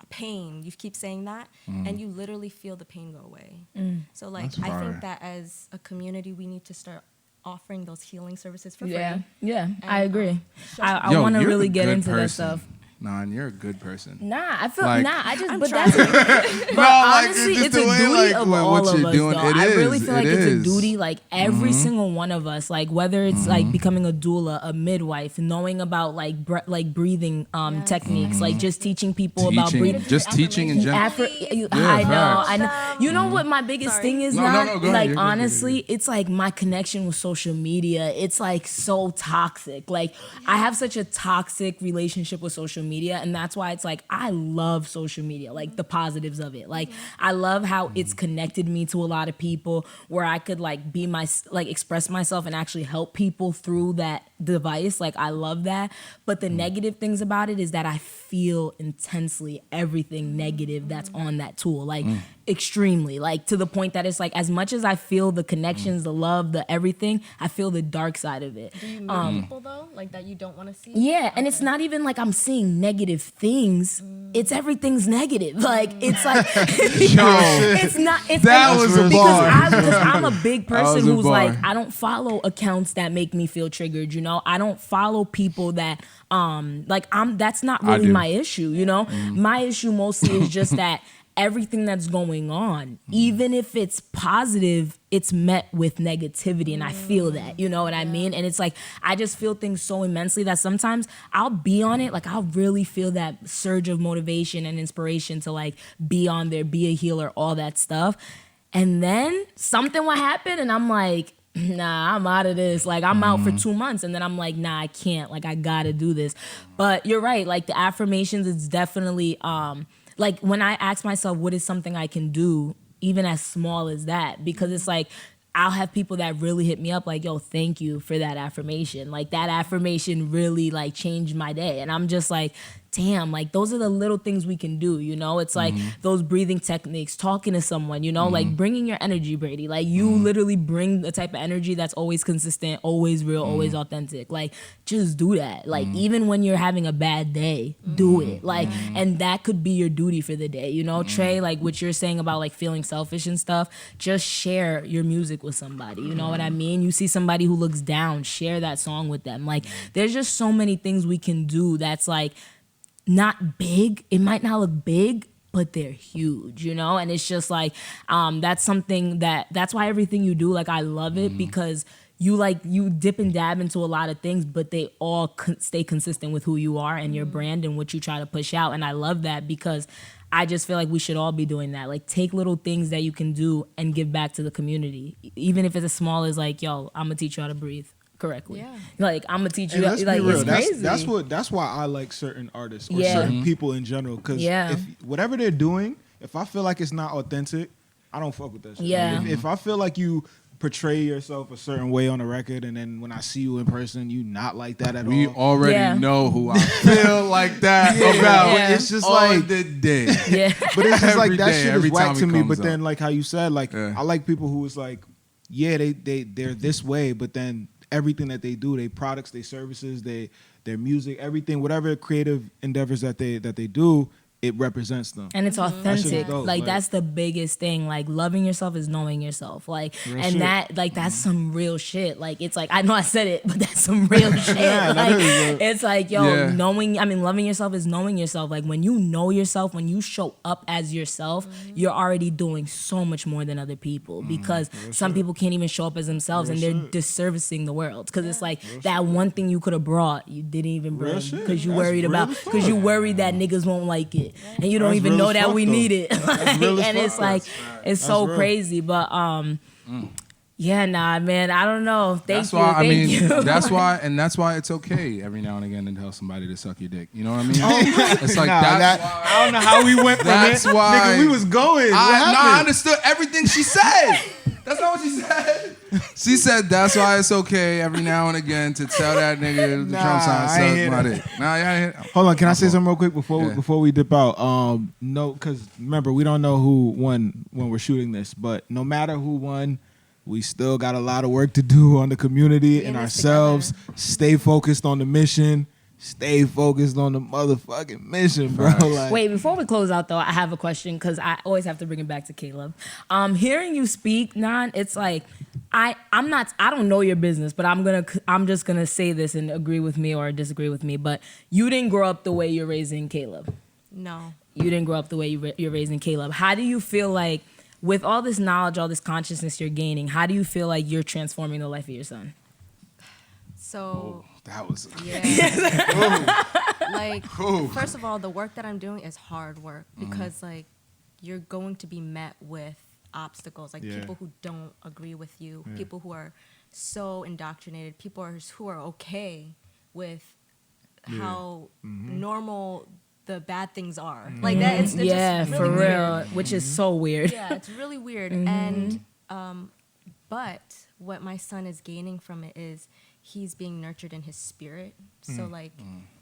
pain. You keep saying that, and you literally feel the pain go away. So like I think that as a community, we need to start offering those healing services for free. Yeah, I agree. I want to really get into that stuff. Nah, and you're a good person. I feel like, I just I'm but trying. that's but honestly it's a duty of all of us doing, though. I really feel like it's a duty, like every single one of us, like whether it's like becoming a doula, a midwife, knowing about like breathing techniques, like just teaching people about breathing, just teaching in general. I know. You know what my biggest thing is now? Like honestly, it's like my connection with social media. It's like so toxic. Like I have such a toxic relationship with social media, and that's why it's like I love social media, like the positives of it. Like I love how it's connected me to a lot of people where I could like be express myself and actually help people through that device. Like I love that. But the negative things about it is that I feel intensely everything negative that's on that tool, like extremely, like to the point that it's like as much as I feel the connections, the love, the everything, I feel the dark side of it. Do you meet people though, like that you don't want to see? Yeah, and it's not even like I'm seeing negative things. It's everything's negative. Like it's like it's not. It's that was a bar. Because I'm a big person who's like I don't follow accounts that make me feel triggered. I don't follow people that that's not really my issue. My issue mostly is just that everything that's going on, even if it's positive, it's met with negativity, and I feel that, you know what I mean? And it's like, I just feel things so immensely that sometimes I'll be on it, like I'll really feel that surge of motivation and inspiration to like be on there, be a healer, all that stuff. And then something will happen and I'm like, nah, I'm out of this. Like I'm out for 2 months and then I'm like, nah, I can't, like I gotta do this. But you're right, like the affirmations, it's definitely, like when I ask myself, what is something I can do, even as small as that? Because it's like, I'll have people that really hit me up like, yo, thank you for that affirmation. Like that affirmation really like changed my day. And I'm just like, damn, like those are the little things we can do, It's like those breathing techniques, talking to someone, like bringing your energy, Brady. Like you literally bring the type of energy that's always consistent, always real, always authentic. Like just do that. Like even when you're having a bad day, do it. Like, and that could be your duty for the day, Trey, like what you're saying about like feeling selfish and stuff, just share your music with somebody. You know what I mean? You see somebody who looks down, share that song with them. Like there's just so many things we can do that's like, not big. It might not look big, but they're huge, And it's just like, that's something that's why everything you do, like I love it because you dip and dab into a lot of things, but they all stay consistent with who you are and your brand and what you try to push out. And I love that because I just feel like we should all be doing that. Like take little things that you can do and give back to the community. Even if it's as small as like, yo, I'm gonna teach you how to breathe correctly. Yeah. Like I'm gonna teach you. Let's like be real. It's crazy. That's why I like certain artists or certain people in general. Because if whatever they're doing, if I feel like it's not authentic, I don't fuck with that shit. Yeah. Like if I feel like you portray yourself a certain way on the record, and then when I see you in person, you not like that at all. We already know who I feel like that about. Yeah. It's just all like the day. Yeah. But it's just like that day, shit every is whack time to it me. comes But then, up. like how you said, like I like people who is like, yeah, they're this way, but then everything that they do, their products, their services, their music, everything, whatever creative endeavors that they do, it represents them. And it's authentic. dope, Like like- that's the biggest thing. Like loving yourself is knowing yourself. Like Real and shit. that like that's some real shit. Like it's like I know I said it, but that's some real shit. Yeah, that Like is, it's like yo, Yeah. loving yourself is knowing yourself. Like when you know yourself, when you show up as yourself, you're already doing so much more than other people because some people can't even show up as themselves and they're disservicing the world because it's like that one thing you could have brought, you didn't even Real bring shit. because you That's worried real about as fuck. because you worried that niggas won't like it and you don't That's even real know as that fuck, we though. need it. Like, real as and fuck. it's like it's so real. crazy, but yeah, nah, man, I don't know. Thank That's why Thank you. that's why it's okay every now and again to tell somebody to suck your dick. You know what I mean? It's like Nah, that's that- why. I don't know how we went from That's it. why- Nigga, we was going. What I happened? understood everything she said. That's not what she said. She said that's why it's okay every now and again to tell that nigga the Nah, Trump sign I ain't hear suck my that. dick. Nah, yeah. Hold on, can I say fault. something real quick before Yeah. before we dip out? No, because remember we don't know who won when we're shooting this, but no matter who won, we still got a lot of work to do on the community and in this ourselves. Stay focused on the mission. Stay focused on the motherfucking mission, bro. Facts. Like, Wait, before we close out though, I have a question because I always have to bring it back to Caleb. Hearing you speak, Ngan, it's like I don't know your business, but I'm just gonna say this and agree with me or disagree with me. But you didn't grow up the way you're raising Caleb. No. You didn't grow up the way you're raising Caleb. How do you feel like with all this knowledge, all this consciousness you're gaining, how do you feel like you're transforming the life of your son? So That was like first of all, the work that I'm doing is hard work because like you're going to be met with obstacles, like Yeah. people who don't agree with you, people who are so indoctrinated, who are okay with how normal the bad things are. Like that it's Yeah, just for really real, weird. which is so weird. Yeah, it's really weird. And but what my son is gaining from it is he's being nurtured in his spirit. So like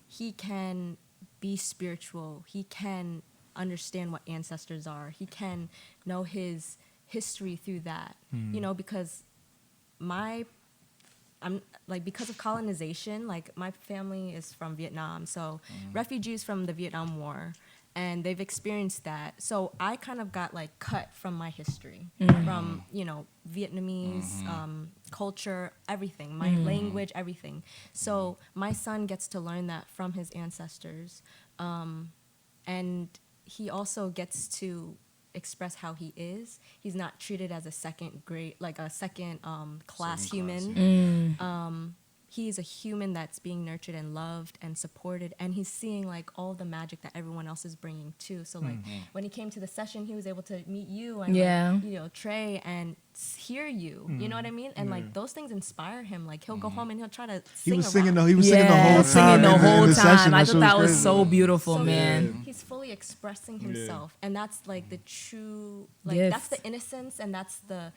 he can be spiritual. He can understand what ancestors are. He can know his history through that. You know, because because of colonization, like my family is from Vietnam, so refugees from the Vietnam War, and they've experienced that. So I kind of got like cut from my history, from Vietnamese culture, everything, my language, everything. So my son gets to learn that from his ancestors, and he also gets to express how he is. He's not treated as a second class human. He's a human that's being nurtured and loved and supported, and he's seeing like all the magic that everyone else is bringing too. So like when he came to the session, he was able to meet you and like, Trey and hear you. You know what I mean? And like those things inspire him. Like he'll go home and he'll try to he sing was around. singing though. He was singing the whole time. Singing the in whole in the time. session. I That thought shit that was crazy. so beautiful, So man. he's fully expressing himself, and that's like the true, like Gift. that's the innocence, and that's the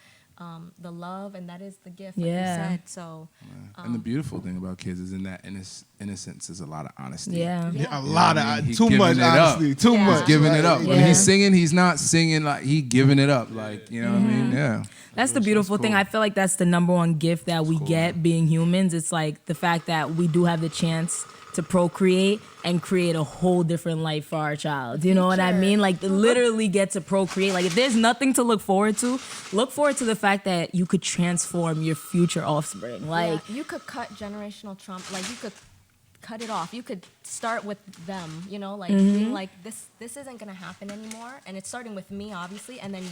love, and that is the gift, like Yeah. you said. So, and the beautiful thing about kids is in that innocence is a lot of honesty. Yeah. Yeah, a lot of He too giving much it up. honesty. Too Yeah. much. He's giving it up. When Yeah. he's singing, he's not singing like he giving it up. Like, you know what I mean? Yeah. That's the beautiful thing. cool. I feel like that's the number one gift that we get being humans. It's like the fact that we do have the chance to procreate and create a whole different life for our child. You know what I Future. mean? Like literally get to procreate. Like if there's nothing to look forward to the fact that you could transform your future offspring. Like yeah, you could cut generational trauma, like you could cut it off. You could start with them, like being like this isn't gonna happen anymore, and it's starting with me, obviously, and then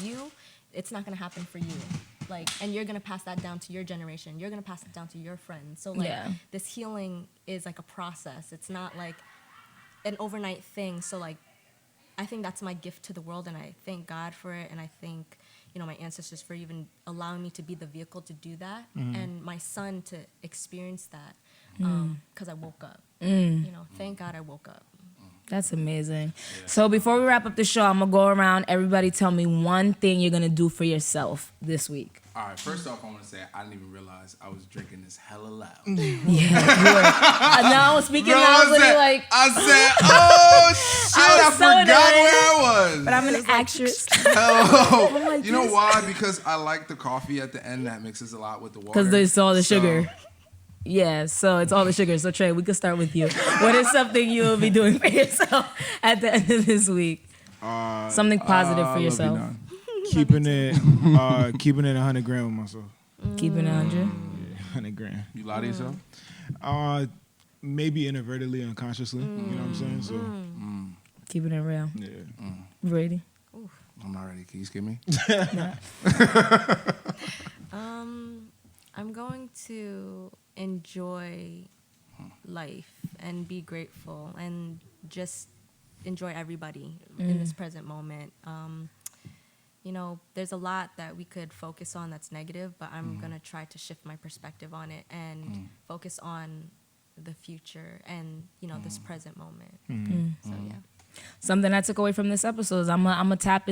it's not gonna happen for you. Like, and you're gonna pass that down to your generation. You're gonna pass it down to your friends. So like, Yeah. this healing is like a process. It's not like an overnight thing. So like, I think that's my gift to the world, and I thank God for it, and I thank my ancestors for even allowing me to be the vehicle to do that, and my son to experience that, because I woke up. Thank God I woke up. that's amazing. So before we wrap up the show, I'm gonna go around. Everybody tell me one thing you're gonna do for yourself this week. All right, first off, I want to say I didn't even realize I was drinking this hella loud. Yeah, you were. No, speaking loudly, like. I said, oh shit, I was so forgot nervous. where I was. But I'm an actress. Oh, like you know this. why? Because I like the coffee at the end that mixes a lot with the water. Because there's all the sugar. Yeah, so it's all the sugar. So Trey, we could start with you. What is something you will be doing for yourself at the end of this week? Something positive for yourself. Keeping it 100 grand with myself. Keeping it 100. Yeah, 100 grand. You lie to yourself? Maybe inadvertently, unconsciously. You know what I'm saying? So Keeping it real. yeah. Brady. I'm not ready. Can you skip me? I'm going to enjoy life and be grateful and just enjoy everybody in this present moment. You know, there's a lot that we could focus on that's negative, but I'm going to try to shift my perspective on it and focus on the future and, you know, this present moment. So, yeah. Something I took away from this episode is I'm gonna talk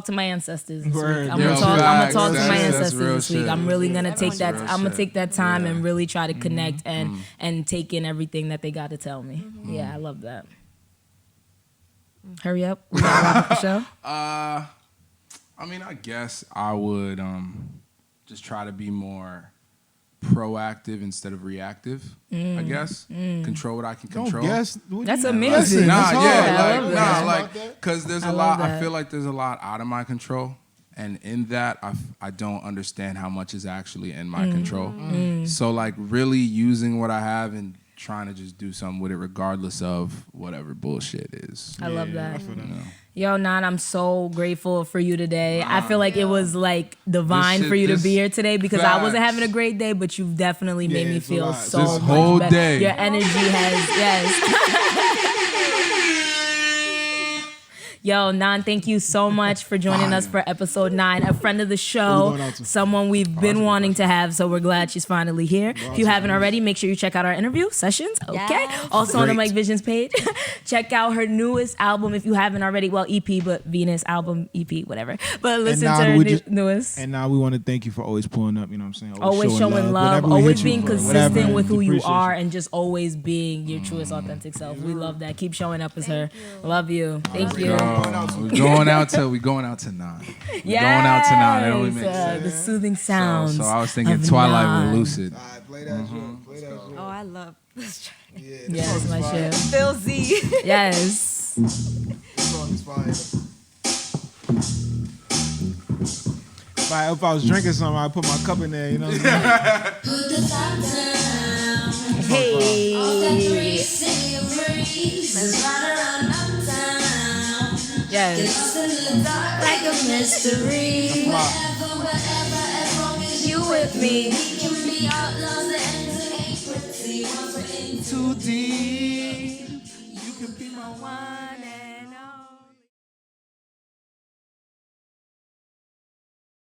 to my ancestors this week. I'm Yo, gonna talk to my that's ancestors real this week. shit. I'm really gonna take that. real I'm gonna shit. take that time and really try to connect and take in everything that they got to tell me. Yeah, I love that. Hurry up. We gotta wrap up the show. I mean, I guess I would just try to be more proactive instead of reactive. I guess control what I can control. Don't guess. That's amazing. Nah, That's hard. I love that. like because there's I a love lot. I that. feel like there's a lot out of my control, and in that, I don't understand how much is actually in my control. So like really using what I have and trying to just do something with it, regardless of whatever bullshit is. I love that. I feel that. Yo, Ngan, I'm so grateful for you today. I feel like it was like divine This for you to shit- be here today because I wasn't facts. having a great day, but you've definitely made me it's a feel lot. so This much whole better. day. Your energy has, yes. Yo, Ngan, thank you so much for joining us for episode 9. A friend of the Who we show, going out to? someone we've been wanting to have, so we're glad she's finally here. If you haven't already, make sure you check out our interview sessions, okay? Yes. Also on the Great. Mike Visions page. Check out her newest album if you haven't already. Well, EP, but Venus album, EP, whatever. But listen now to her we just- newest. And now we want to thank you for always pulling up. You know what I'm saying? Always showing love, Whenever we always hit being you, bro. consistent Whatever, with who you appreciate are, and just always being your truest, authentic self. We love that. Keep showing up as her. Love you. Thank you. We're going out to 9. Going out to 9. It only makes sense. The soothing sounds. So I was thinking of Twilight Ngan. with Lucid. Play that shit. Play that shit. Oh, I love this track. Yes, my shit. Phil Z. Yes. This song is fire. If I was drinking something, I'd put my cup in there. You know what I'm saying? Hey. Yes. Like a mystery. You with me. We can be outlaws and ain't pretty. Too deep.